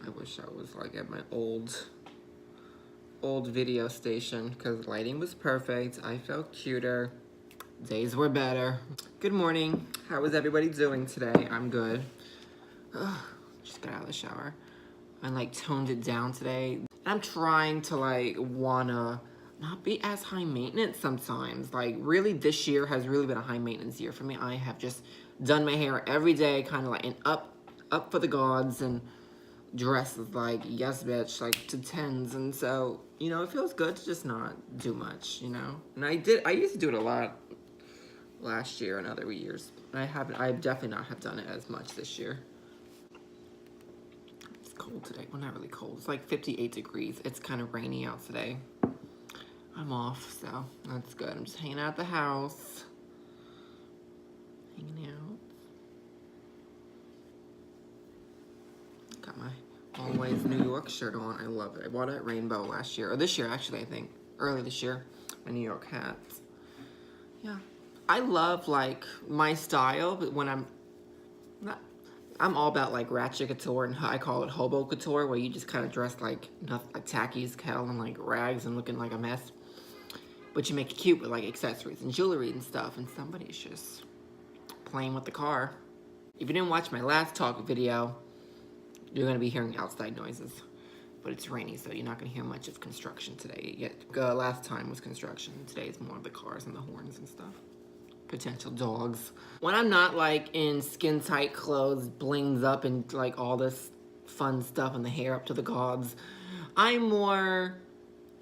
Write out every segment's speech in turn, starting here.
I wish I was like at my old video station because lighting was perfect. I felt cuter. Days were better. Good morning. How is everybody doing today? I'm good. Just got out of the shower. I like toned it down today. I'm trying to like wanna not be as high maintenance sometimes. Like really this year has really been a high maintenance year for me. I have just done my hair every day, kind of like and up for the gods and dresses like yes bitch like to tens, and so you know it feels good to just not do much, you know. And I used to do it a lot last year and other years. I definitely not have done it as much this year. It's cold today. Well, not really cold. It's like 58 degrees. It's kind of rainy out today. I'm off, so that's good. I'm just hanging out at the house. Hanging out. Got my Always New York shirt on. I love it. I bought it at Rainbow last year. Or this year, actually, I think. Early this year. My New York hats. Yeah. I love, like, my style, but when I'm all about, like, ratchet couture, and I call it hobo couture, where you just kind of dress like tacky as hell and, like, rags and looking like a mess. But you make it cute with, like, accessories and jewelry and stuff, and somebody's just playing with the car. If you didn't watch my last talk video, you're going to be hearing outside noises. But it's rainy, so you're not going to hear much of construction today. Yet last time was construction. Today is more of the cars and the horns and stuff. Potential dogs. When I'm not like in skin tight clothes, blings up and like all this fun stuff and the hair up to the gods, I'm more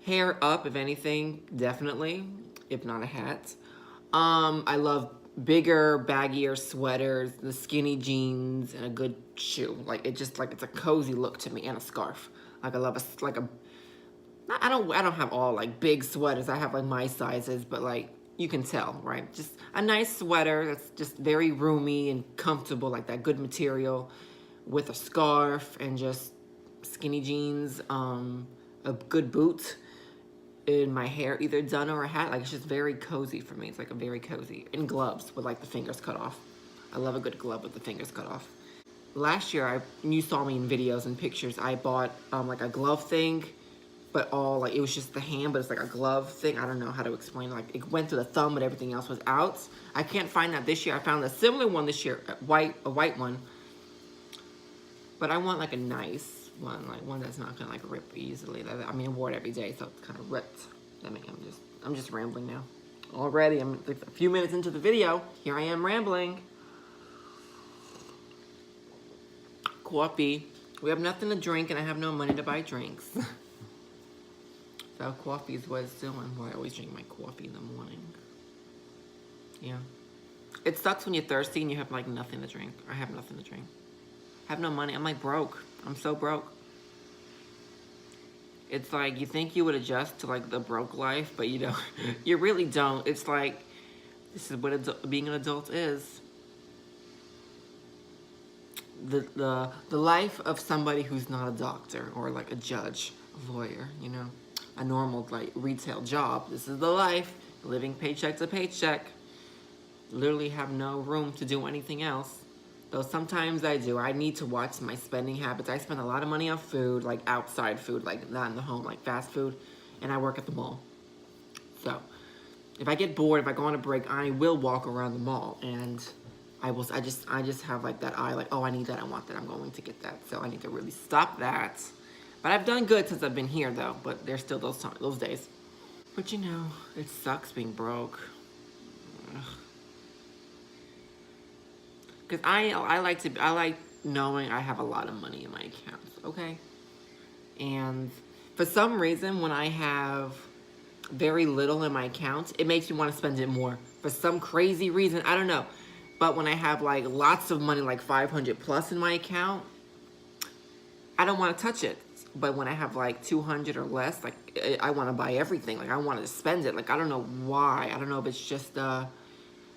hair up, if anything, definitely, if not a hat. I love bigger, baggier sweaters, the skinny jeans, and a good shoe. Like it just like it's a cozy look to me, and a scarf. Like I love I don't have all like big sweaters. I have like my sizes, but like you can tell, right? Just a nice sweater that's just very roomy and comfortable, like that good material, with a scarf and just skinny jeans, a good boot, in my hair either done or a hat. Like it's just very cozy for me. It's like a very cozy. And gloves with like the fingers cut off. I love a good glove with the fingers cut off. Last year, you saw me in videos and pictures, I bought like a glove thing, but all like it was just the hand, but it's like a glove thing. I don't know how to explain. Like it went to the thumb, but everything else was out. I can't find that this year. I found a similar one this year, a white one. But I want like a nice one, like one that's not gonna like rip easily. I mean, I wore it every day, so it's kind of ripped. I mean, I'm just rambling now. Already, I'm like a few minutes into the video. Here I am rambling. Coffee. We have nothing to drink, and I have no money to buy drinks. So coffee is what it's doing. Well, I always drink my coffee in the morning. Yeah. It sucks when you're thirsty and you have like nothing to drink. I have nothing to drink. I have no money. I'm like broke. I'm so broke. It's like you think you would adjust to like the broke life, but you don't. You really don't. It's like this is what being an adult is. The life of somebody who's not a doctor or like a judge, a lawyer, you know, a normal like retail job. This is the life, living paycheck to paycheck. Literally have no room to do anything else. Though sometimes I do. I need to watch my spending habits. I spend a lot of money on food, like outside food, like not in the home, like fast food, and I work at the mall. So if I get bored, if I go on a break, I will walk around the mall, and I just have like that eye, like, oh, I need that, I want that, I'm going to get that. So I need to really stop that. But I've done good since I've been here, though. But there's still those days. But you know, it sucks being broke. Because I like knowing I have a lot of money in my accounts, okay? And for some reason, when I have very little in my accounts, it makes me want to spend it more. For some crazy reason, I don't know. But when I have like lots of money, like 500 plus in my account, I don't want to touch it. But when I have like 200 or less, like I want to buy everything. Like I want to spend it. Like I don't know why. I don't know if it's just a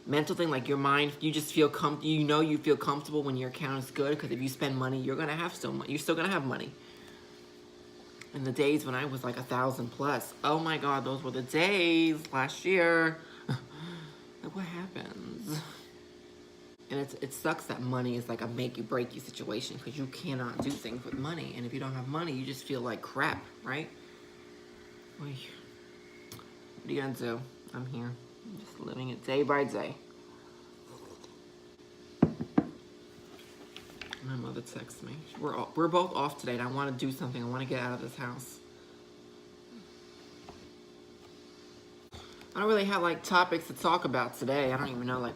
mental thing. Like your mind, you just feel you feel comfortable when your account is good. Because if you spend money, you're gonna have you're still gonna have money. In the days when I was like 1,000 plus, oh my God, those were the days last year. Like what happens? And it sucks that money is like a make you break you situation because you cannot do things with money. And if you don't have money, you just feel like crap, right? What are you gonna do? I'm here. I'm just living it day by day. My mother texts me. We're both off today and I want to do something. I want to get out of this house. I don't really have like topics to talk about today. I don't even know like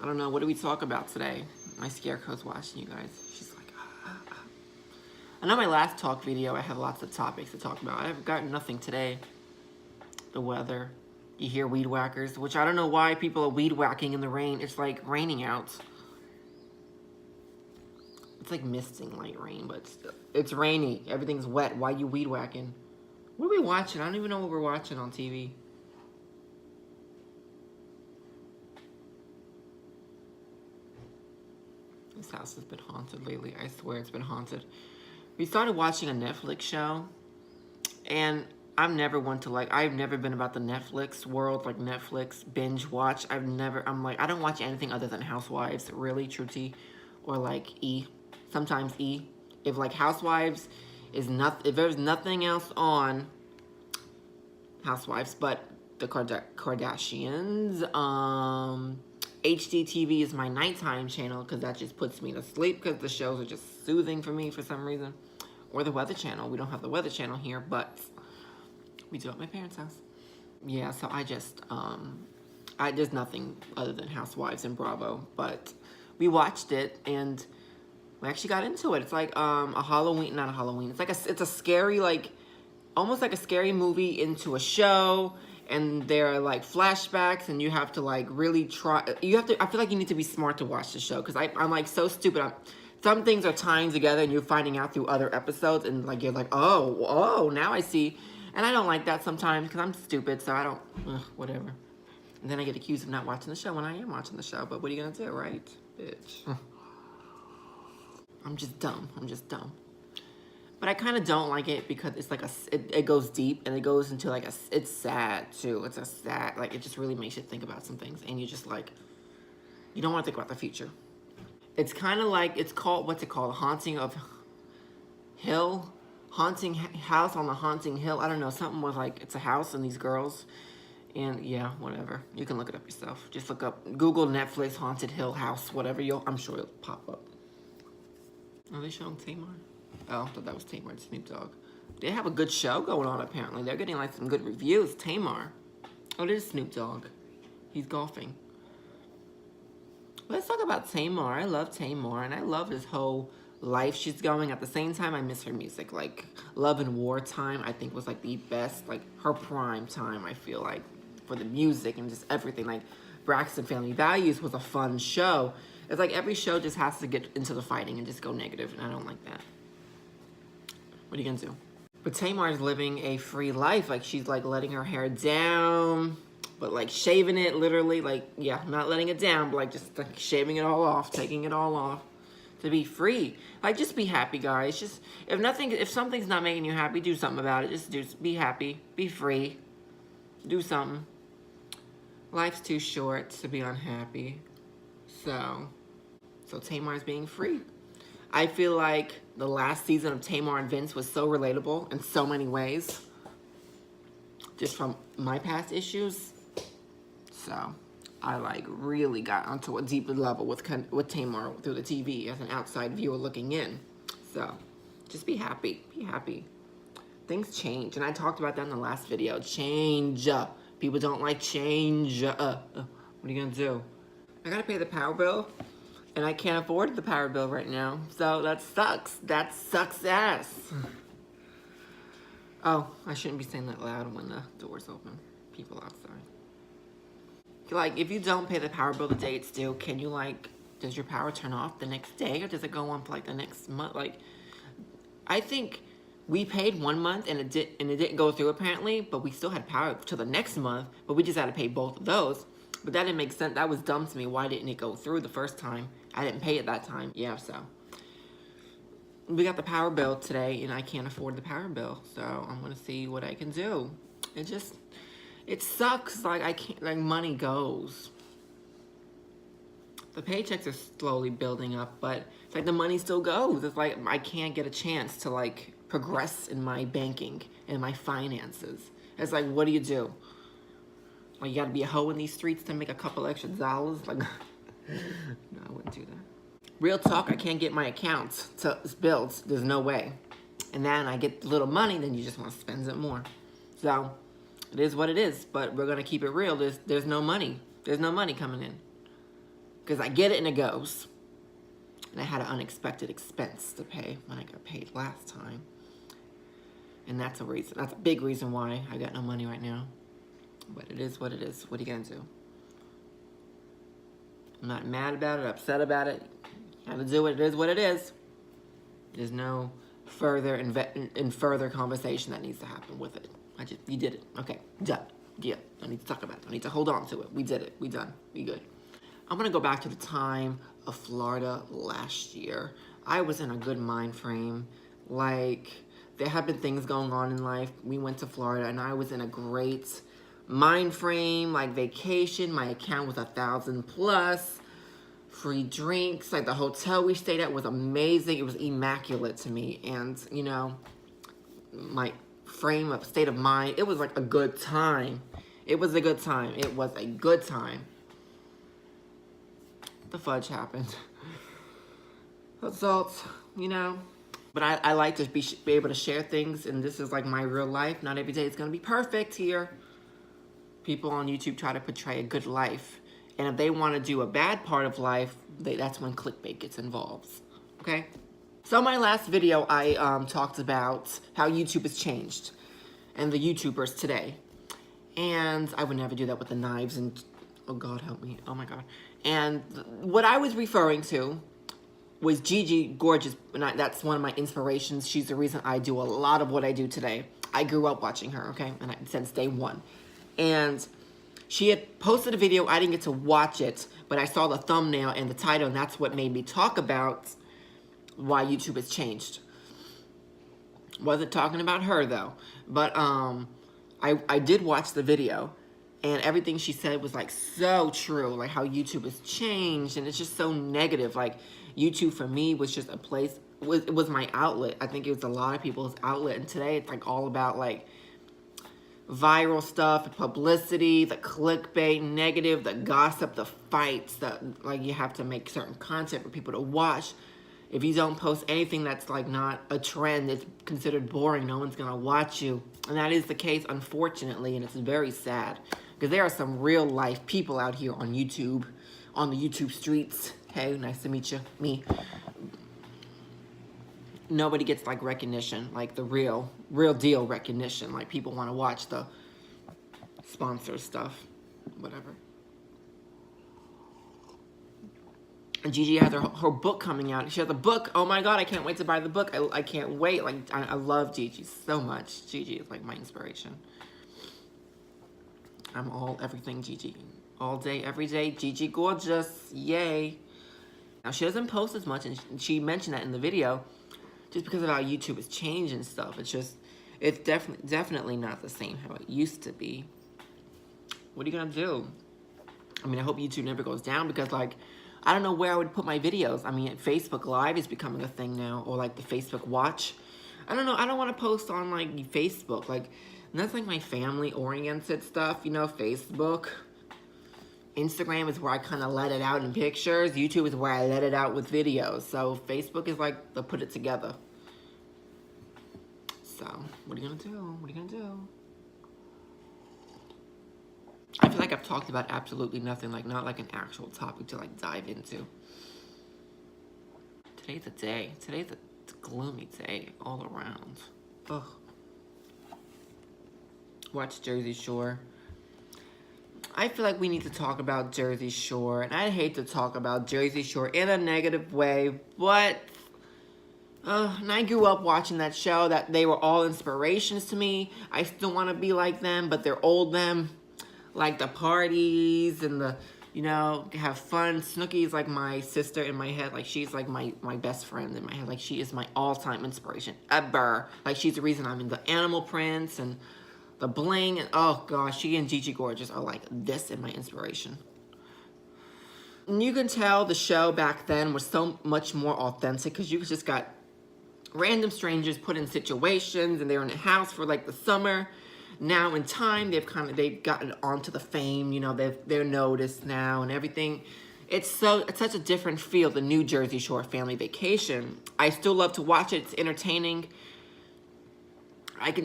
I don't know, what do we talk about today? My scarecrow's watching you guys. She's like, I know my last talk video, I have lots of topics to talk about. I've got nothing today. The weather. You hear weed whackers, which I don't know why people are weed whacking in the rain. It's like raining out. It's like misting light rain, but it's rainy. Everything's wet. Why are you weed whacking? What are we watching? I don't even know what we're watching on TV. This house has been haunted lately. I swear it's been haunted. We started watching a Netflix show, and I've never been about the Netflix world, like Netflix binge watch. I don't watch anything other than Housewives, really, true tea, or like E. Sometimes E. If like Housewives is if there's nothing else on Housewives but the Kardashians, HGTV is my nighttime channel because that just puts me to sleep because the shows are just soothing for me for some reason. Or the Weather Channel. We don't have the Weather Channel here, but we do at my parents' house. Yeah, so there's nothing other than Housewives and Bravo, but we watched it and we actually got into it. It's like not a Halloween. It's like it's a scary, like almost like a scary movie into a show. And there are like flashbacks, and you have to like really try. I feel like you need to be smart to watch the show because I'm like so stupid. Some things are tying together, and you're finding out through other episodes, and like you're like, oh, now I see. And I don't like that sometimes because I'm stupid, so I don't. Whatever. And then I get accused of not watching the show when I am watching the show. But what are you gonna do, right, bitch? I'm just dumb. But I kind of don't like it because it's like it goes deep and it goes into like it's sad too. It's a sad, like it just really makes you think about some things and you just like, you don't want to think about the future. It's kind of like, what's it called? Haunting of Hill? House on the Haunting Hill. I don't know, something with like, it's a house and these girls and yeah, whatever. You can look it up yourself. Just look up, Google Netflix Haunted Hill House, whatever, I'm sure it'll pop up. Are they showing Tamar? Oh, I thought that was Tamar and Snoop Dogg. They have a good show going on, apparently. They're getting, like, some good reviews. Tamar. Oh, it is Snoop Dogg. He's golfing. Let's talk about Tamar. I love Tamar, and I love his whole life she's going. At the same time, I miss her music. Like, Love and Wartime, I think, was, like, the best, like, her prime time, I feel like, for the music and just everything. Like, Braxton Family Values was a fun show. It's like every show just has to get into the fighting and just go negative, and I don't like that. What are you gonna do? But Tamar's living a free life. Like, she's, like, letting her hair down, but, like, shaving it, literally. Like, yeah, not letting it down, but, like, just like, shaving it all off, taking it all off to be free. Like, just be happy, guys. Just, if something's not making you happy, do something about it. Just be happy. Be free. Do something. Life's too short to be unhappy. So Tamar's being free. I feel like the last season of Tamar and Vince was so relatable in so many ways. Just from my past issues. So I like really got onto a deeper level with Tamar through the TV as an outside viewer looking in. So just be happy. Be happy. Things change. And I talked about that in the last video. Change. People don't like change. What are you going to do? I got to pay the power bill. And I can't afford the power bill right now. So that sucks. That sucks ass. Oh, I shouldn't be saying that loud when the door's open. People outside. Like, if you don't pay the power bill the day it's due, can you, like, does your power turn off the next day? Or does it go on for, like, the next month? Like, I think we paid 1 month and it didn't go through apparently. But we still had power till the next month. But we just had to pay both of those. But that didn't make sense. That was dumb to me. Why didn't it go through the first time? I didn't pay it that time. Yeah, so. We got the power bill today, and I can't afford the power bill. So, I'm going to see what I can do. It sucks. Like, I can't, like, money goes. The paychecks are slowly building up, but it's like the money still goes. It's like I can't get a chance to like progress in my banking and my finances. It's like, what do you do? Like, you gotta be a hoe in these streets to make a couple extra dollars? Like, no, I wouldn't do that. Real talk, I can't get my accounts to build. There's no way. And then I get a little money, then you just want to spend it more. So, it is what it is, but we're gonna keep it real. There's no money. There's no money coming in. Because I get it and it goes. And I had an unexpected expense to pay when I got paid last time. And that's a reason. That's a big reason why I got no money right now. But it is what it is. What are you going to do? I'm not mad about it, upset about it. You gotta do it. It is what it is. There's no further further conversation that needs to happen with it. You did it. Okay, done. Yeah, I need to talk about it. I need to hold on to it. We did it. We done. We good. I'm gonna go back to the time of Florida last year. I was in a good mind frame. Like, there have been things going on in life. We went to Florida and I was in a great mind frame, like vacation. My account was 1,000 plus. Free drinks. Like, the hotel we stayed at was amazing. It was immaculate to me. And, you know, my state of mind, it was like a good time. It was a good time. It was a good time. The fudge happened. Results, you know. But I like to be able to share things, and this is like my real life. Not every day is going to be perfect here. People on YouTube try to portray a good life. And if they want to do a bad part of life, that's when clickbait gets involved. Okay? So my last video, I talked about how YouTube has changed. And the YouTubers today. And I would never do that with the knives and... Oh, God, help me. Oh, my God. And what I was referring to was Gigi Gorgeous. And that's one of my inspirations. She's the reason I do a lot of what I do today. I grew up watching her, okay? And since day one. And she had posted a video. I didn't get to watch it. But I saw the thumbnail and the title. And that's what made me talk about why YouTube has changed. Wasn't talking about her, though. But I did watch the video. And everything she said was, like, so true. Like, how YouTube has changed. And it's just so negative. Like, YouTube, for me, was just a place. It was my outlet. I think it was a lot of people's outlet. And today, it's, like, all about, like, viral stuff, the publicity, the clickbait, negative, the gossip, the fights. Like, you have to make certain content for people to watch. If you don't post anything that's, like, not a trend, it's considered boring. No one's going to watch you. And that is the case, unfortunately. And it's very sad. Because there are some real life people out here on YouTube, on the YouTube streets. Hey, nice to meet you. Me. Nobody gets, like, recognition, like the real deal recognition. Like, people want to watch the sponsor stuff, whatever. And Gigi has her book coming out. She has a book. Oh my God, I can't wait to buy the book. I can't wait. Like, I love Gigi so much. Gigi is, like, my inspiration. I'm everything Gigi. All day, every day, Gigi Gorgeous. Yay. Now, she doesn't post as much, and she mentioned that in the video, just because of how YouTube has changed and stuff. It's definitely not the same how it used to be. What are you gonna do? I mean, I hope YouTube never goes down, because, like, I don't know where I would put my videos. I mean, Facebook Live is becoming a thing now, or, like, the Facebook Watch. I don't know. I don't want to post on, like, Facebook. Like, that's, like, my family-oriented stuff, you know, Facebook. Instagram is where I kind of let it out in pictures. YouTube is where I let it out with videos. So, Facebook is, like, the put it together. So, what are you going to do? What are you going to do? I feel like I've talked about absolutely nothing. Like, not, like, an actual topic to, like, dive into. Today's a day. Today's a gloomy day all around. Ugh. Watch Jersey Shore. I feel like we need to talk about Jersey Shore. And I hate to talk about Jersey Shore in a negative way. But, and I grew up watching that show. That they were all inspirations to me. I still want to be like them. But they're old them. Like the parties and the, you know, have fun. Snooki is like my sister in my head. Like, she's like my best friend in my head. Like, she is my all-time inspiration ever. Like, she's the reason I'm in the Animal Prince and the bling, and oh gosh, she and Gigi Gorgeous are like this in my inspiration. And you can tell the show back then was so much more authentic because you just got random strangers put in situations and they were in a house for like the summer. Now in time, they've gotten onto the fame, you know, they're noticed now and everything. It's such a different feel, the New Jersey Shore Family Vacation. I still love to watch it. It's entertaining.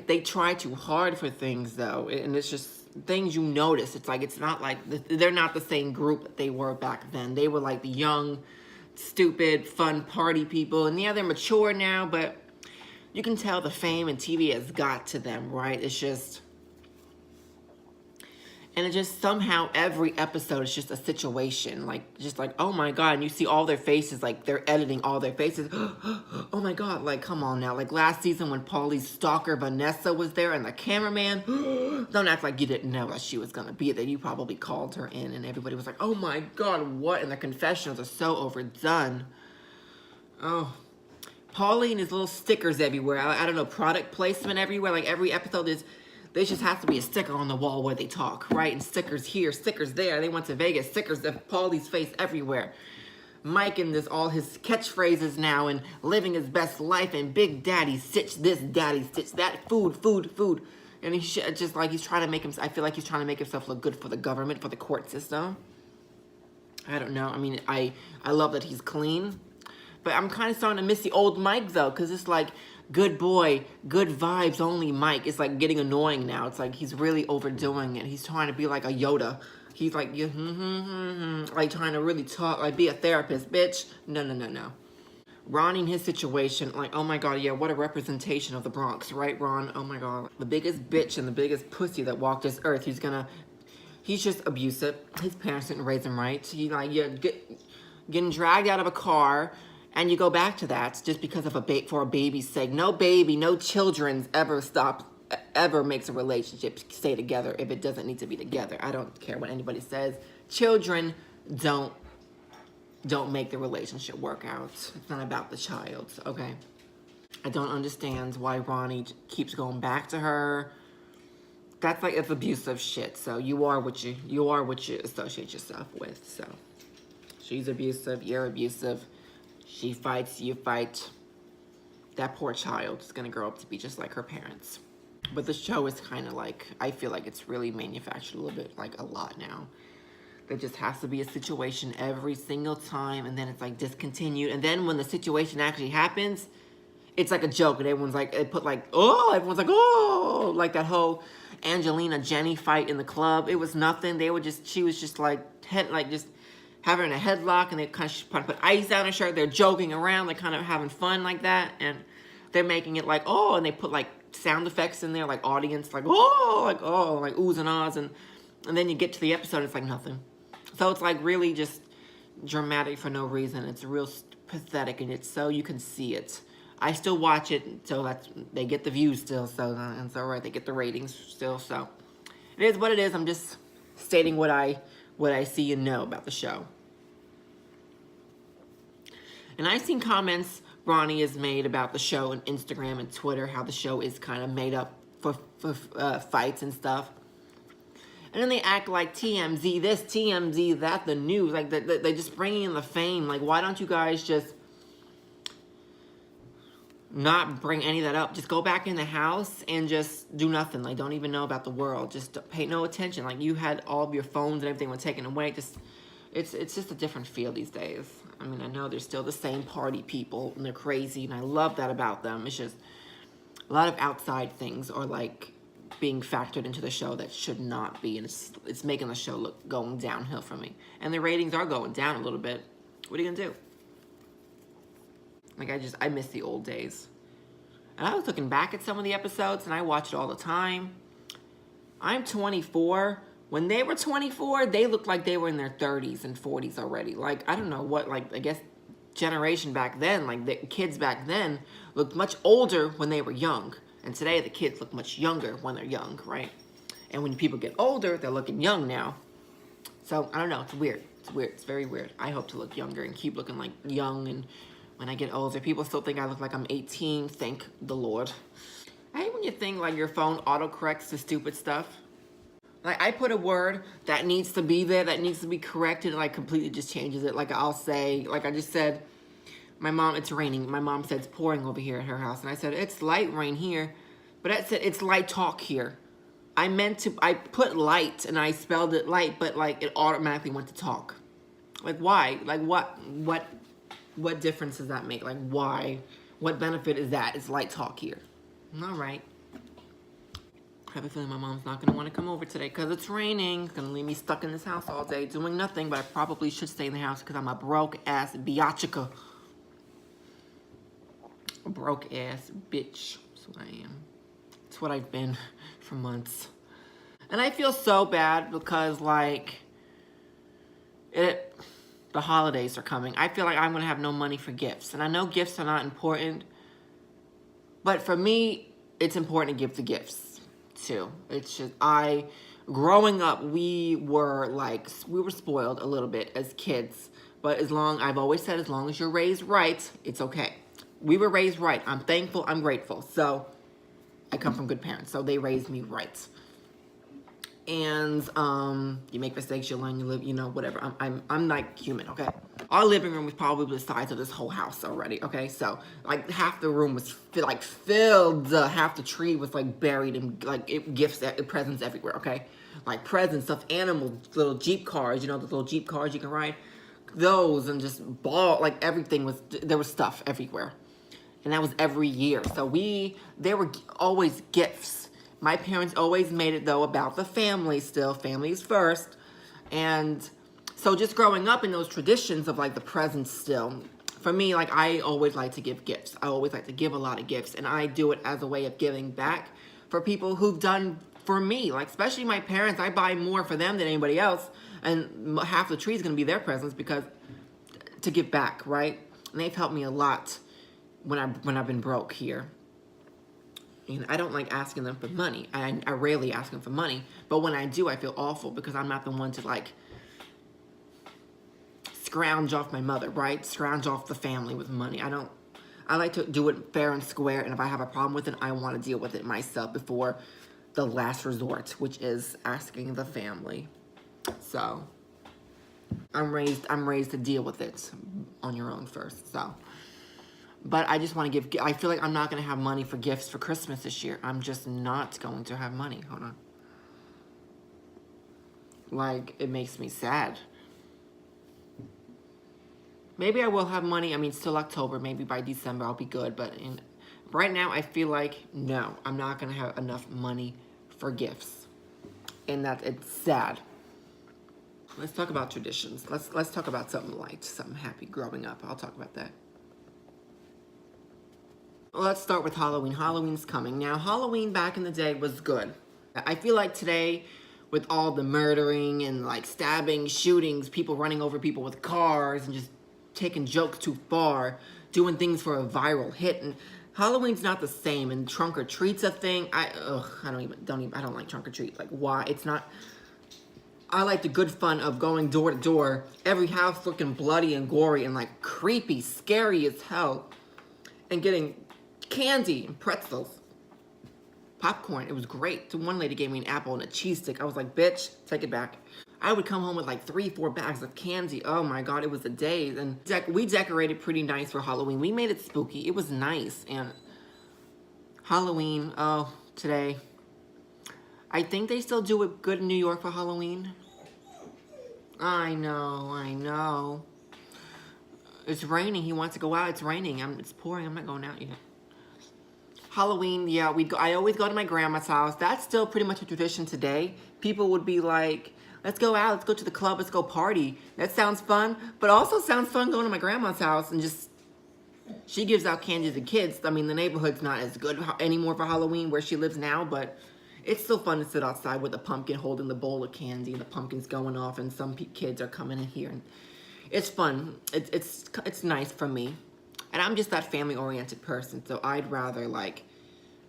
They try too hard for things though, and it's just things you notice. It's like they're not the same group that they were back then. They were like the young, stupid, fun party people, and yeah, they're mature now, but you can tell the fame and TV has got to them, right? It's just, and it just somehow every episode is just a situation, just like, oh my God, and you see all their faces, like they're editing all their faces. Oh my God, like come on now. Like last season when Paulie's stalker Vanessa was there and the cameraman, don't act like you didn't know that she was gonna be there. You probably called her in and everybody was like, oh my God, what? And the confessionals are so overdone. Oh, Paulie and his little stickers everywhere. I don't know, product placement everywhere. Like every episode there just has to be a sticker on the wall where they talk, right? And stickers here, stickers there. They went to Vegas, stickers of Paulie's face everywhere. Mike and all his catchphrases now and living his best life and Big Daddy stitch this, Daddy stitch that, food. And he's just like he's trying to make him. I feel like he's trying to make himself look good for the government, for the court system. I don't know. I mean, I love that he's clean. But I'm kind of starting to miss the old Mike, though, because it's like, good boy, good vibes only Mike. It's like getting annoying now. It's like he's really overdoing it. He's trying to be like a Yoda. He's like, like trying to really talk, like be a therapist, bitch. No. Ronnie and his situation, like, oh my God, yeah, what a representation of the Bronx, right, Ron? Oh my God. The biggest bitch and the biggest pussy that walked this earth. He's just abusive. His parents didn't raise him right. Getting dragged out of a car. And you go back to that just because of for a baby's sake. No baby, no children's ever makes a relationship stay together if it doesn't need to be together. I don't care what anybody says. Children don't make the relationship work out. It's not about the child, okay? I don't understand why Ronnie keeps going back to her. It's abusive shit. So you are what you associate yourself with. So she's abusive, you're abusive. She fights, you fight. That poor child is gonna grow up to be just like her parents. But the show is kind of like, I feel like it's really manufactured a little bit, like a lot now. There just has to be a situation every single time, and then it's like discontinued. And then when the situation actually happens, it's like a joke, and everyone's like, everyone's like, oh, like that whole Angelina Jenny fight in the club. It was nothing. She was just like, just having a headlock, and they kind of put ice on her shirt. They're joking around. They're kind of having fun like that, and they're making it like, oh, and they put like sound effects in there, like audience, like, oh, like oohs and ahs, and then you get to the episode, it's like nothing. So it's like really just dramatic for no reason. It's real pathetic, and it's so you can see it. I still watch it, so they get the views still, so and so right, they get the ratings still, so it is what it is. I'm just stating what I see and know about the show. And I've seen comments Ronnie has made about the show on Instagram and Twitter, how the show is kind of made up for fights and stuff. And then they act like TMZ this, TMZ that, the news. Like, they're just bringing in the fame. Like, why don't you guys just not bring any of that up? Just go back in the house and just do nothing. Like, don't even know about the world. Just pay no attention. Like, you had all of your phones and everything were taken away. It's just a different feel these days. I mean, I know they're still the same party people, and they're crazy, and I love that about them. It's just a lot of outside things are, like, being factored into the show that should not be, and it's making the show look going downhill for me. And the ratings are going down a little bit. What are you gonna do? Like, I miss the old days. And I was looking back at some of the episodes, and I watch it all the time. I'm 24. When they were 24, they looked like they were in their 30s and 40s already. Like, I don't know what, like, I guess generation back then, like, the kids back then looked much older when they were young. And today, the kids look much younger when they're young, right? And when people get older, they're looking young now. So, I don't know. It's weird. It's weird. It's very weird. I hope to look younger and keep looking, like, young. And when I get older, people still think I look like I'm 18. Thank the Lord. I hate when you think, like, your phone autocorrects to stupid stuff. Like, I put a word that needs to be there, that needs to be corrected, and like completely just changes it. Like, I'll say, like I just said, my mom, it's raining. My mom said it's pouring over here at her house. And I said, it's light rain here. But I said, it's light talk here. I put light and I spelled it light, but like it automatically went to talk. Like, why? Like, what difference does that make? Like, why? What benefit is that? It's light talk here. All right. I have a feeling my mom's not going to want to come over today because it's raining. It's going to leave me stuck in this house all day doing nothing, but I probably should stay in the house because I'm a broke-ass biatchika. A broke-ass bitch. That's what I am. That's what I've been for months. And I feel so bad because, like, the holidays are coming. I feel like I'm going to have no money for gifts. And I know gifts are not important, but for me, it's important to give the gifts, too. It's just, growing up, we were spoiled a little bit as kids. But I've always said, as long as you're raised right, it's okay. We were raised right. I'm thankful, I'm grateful. So, I come from good parents, so they raised me right. And you make mistakes, you learn, you live, you know, whatever. I'm like human, okay? Our living room was probably the size of this whole house already, okay? So like half the room was filled. Half the tree was like buried in like gifts, presents everywhere, okay? Like presents, stuffed animals, little Jeep cars, you know, the little Jeep cars you can ride. Those and just like everything there was stuff everywhere. And that was every year. So there were always gifts. My parents always made it, though, about the family still. Families first. And so just growing up in those traditions of, like, the presents still, for me, like, I always like to give gifts. I always like to give a lot of gifts. And I do it as a way of giving back for people who've done for me. Like, especially my parents. I buy more for them than anybody else. And half the tree is going to be their presents because to give back, right? And they've helped me a lot when I've been broke here. And I don't like asking them for money. I rarely ask them for money. But when I do, I feel awful because I'm not the one to, like, scrounge off my mother, right? Scrounge off the family with money. I like to do it fair and square. And if I have a problem with it, I want to deal with it myself before the last resort, which is asking the family. So, I'm raised to deal with it on your own first, so. But I just want to I feel like I'm not going to have money for gifts for Christmas this year. I'm just not going to have money. Hold on. Like, it makes me sad. Maybe I will have money. I mean, still October. Maybe by December I'll be good. But right now, I feel like, no, I'm not going to have enough money for gifts. And it's sad. Let's talk about traditions. Let's talk about something light, something happy growing up. I'll talk about that. Let's start with Halloween. Halloween's coming. Now, Halloween back in the day was good. I feel like today, with all the murdering and like stabbing, shootings, people running over people with cars and just taking jokes too far, doing things for a viral hit, and Halloween's not the same. And trunk or treat's a thing. I don't like trunk or treat. Like, why? It's not. I like the good fun of going door to door, every house looking bloody and gory and like creepy, scary as hell, and getting candy and pretzels, popcorn. It was great. One lady gave me an apple and a cheese stick. I was like, bitch, take it back. I would come home with like 3-4 bags of candy. Oh my God, it was a day. And we decorated pretty nice for Halloween. We made it spooky. It was nice. And Halloween, today, I think they still do it good in New York for Halloween. I know. It's raining. He wants to go out. It's raining. It's pouring. I'm not going out yet. Halloween, yeah, I always go to my grandma's house. That's still pretty much a tradition today. People would be like, let's go out, let's go to the club, let's go party. That sounds fun, but also sounds fun going to my grandma's house and just, she gives out candy to kids. I mean, the neighborhood's not as good anymore for Halloween where she lives now, but it's still fun to sit outside with a pumpkin holding the bowl of candy and the pumpkin's going off and some kids are coming in here. And it's fun. It's nice for me. And I'm just that family-oriented person, so I'd rather, like,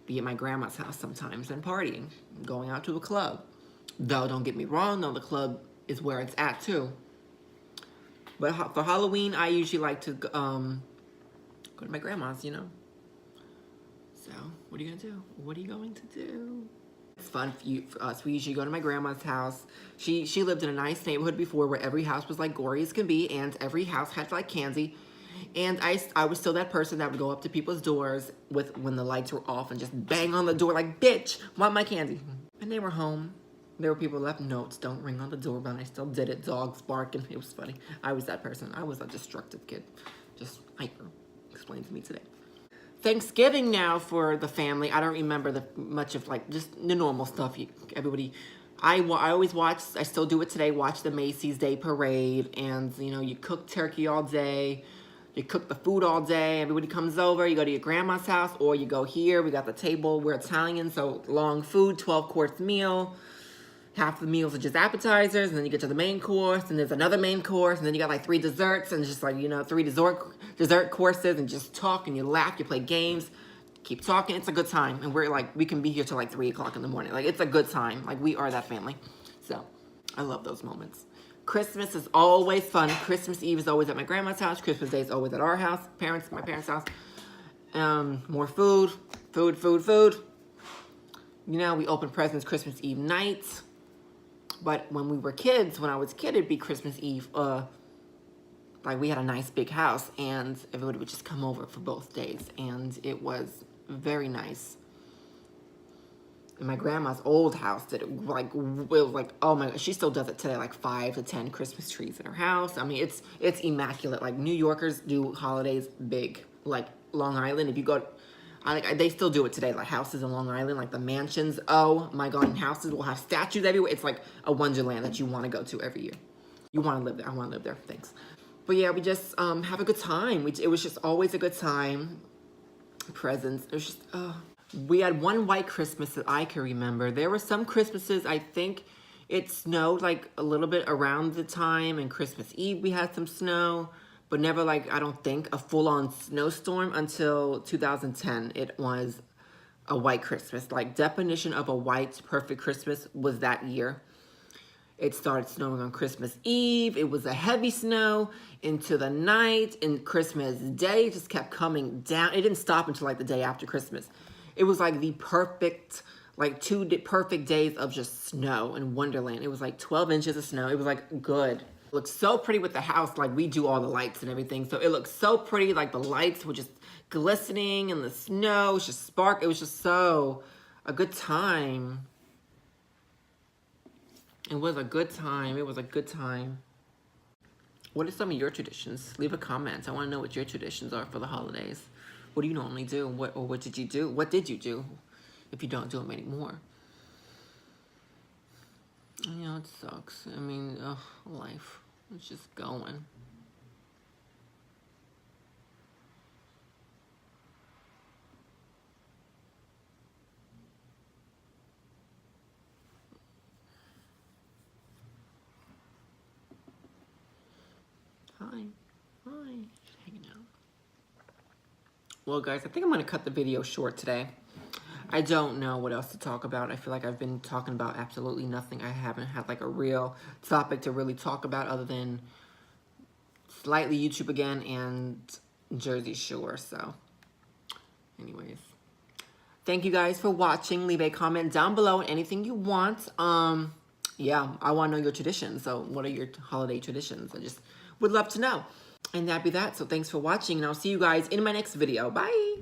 be at my grandma's house sometimes than partying, going out to a club. Though, don't get me wrong, though, the club is where it's at, too. But for Halloween, I usually like to go to my grandma's, you know. So, what are you going to do? What are you going to do? It's fun for us. We usually go to my grandma's house. She lived in a nice neighborhood before where every house was like gory as can be, and every house had like candy. And I was still that person that would go up to people's doors when the lights were off and just bang on the door like, bitch, want my candy. And they were home. There were people who left notes, don't ring on the doorbell, and I still did it. Dogs barking. It was funny. I was that person. I was a destructive kid. Just hyper. Explain to me today. Thanksgiving now for the family. I don't remember much of like just the normal stuff. Everybody, I always watch, I still do it today, watch the Macy's Day Parade. And, you know, you cook turkey all day. You cook the food all day. Everybody comes over. You go to your grandma's house or you go here. We got the table. We're Italian, so long food, 12-course meal. Half the meals are just appetizers, and then you get to the main course, and there's another main course, and then you got like 3 desserts, and just like, you know, 3 dessert courses, and just talk, and you laugh, you play games, keep talking. It's a good time, and we're like, we can be here till like 3 o'clock in the morning. Like, it's a good time. Like, we are that family. So, I love those moments. Christmas is always fun. Christmas Eve is always at my grandma's house. Christmas Day is always at our house, my parents' house. More food. You know, we open presents Christmas Eve night. But when we were kids, when I was a kid, it'd be Christmas Eve. Like, we had a nice big house, and everybody would just come over for both days. And it was very nice. And my grandma's old house did it. Like, it was like, oh my God, she still does it today. Like 5 to 10 Christmas trees in her house. I mean, it's immaculate. Like, New Yorkers do holidays big. Like Long Island, if you go. They still do it today, like houses in Long Island, like the mansions. Oh my God, and houses will have statues everywhere. It's like a wonderland that you want to go to every year. You want to live there. I want to live there. Thanks. But yeah, we just have a good time. It was just always a good time. Presents. It was just, we had one white Christmas that I can remember. There were some Christmases, I think it snowed like a little bit around the time, and Christmas Eve we had some snow. But never like, I don't think, a full-on snowstorm until 2010. It was a white Christmas. Like, definition of a white perfect Christmas was that year. It started snowing on Christmas Eve. It was a heavy snow into the night. And Christmas Day it just kept coming down. It didn't stop until like the day after Christmas. It was like the perfect, like 2 perfect days of just snow in Wonderland. It was like 12 inches of snow. It was like good. It looked so pretty with the house, like we do all the lights and everything. So it looked so pretty, like the lights were just glistening and the snow was just spark. It was just so a good time. It was a good time. It was a good time. What are some of your traditions? Leave a comment. I want to know what your traditions are for the holidays. What do you normally do? What did you do? What did you do if you don't do them anymore? You know, it sucks. I mean, life. It's just going. Hi. Just hanging out. Well, guys, I think I'm going to cut the video short today. I don't know what else to talk about. I feel like I've been talking about absolutely nothing. I haven't had like a real topic to really talk about other than slightly YouTube again and Jersey Shore. So anyways, thank you guys for watching. Leave a comment down below on anything you want. Yeah, I want to know your traditions. So what are your holiday traditions? I just would love to know. And that'd be that. So thanks for watching, and I'll see you guys in my next video. Bye.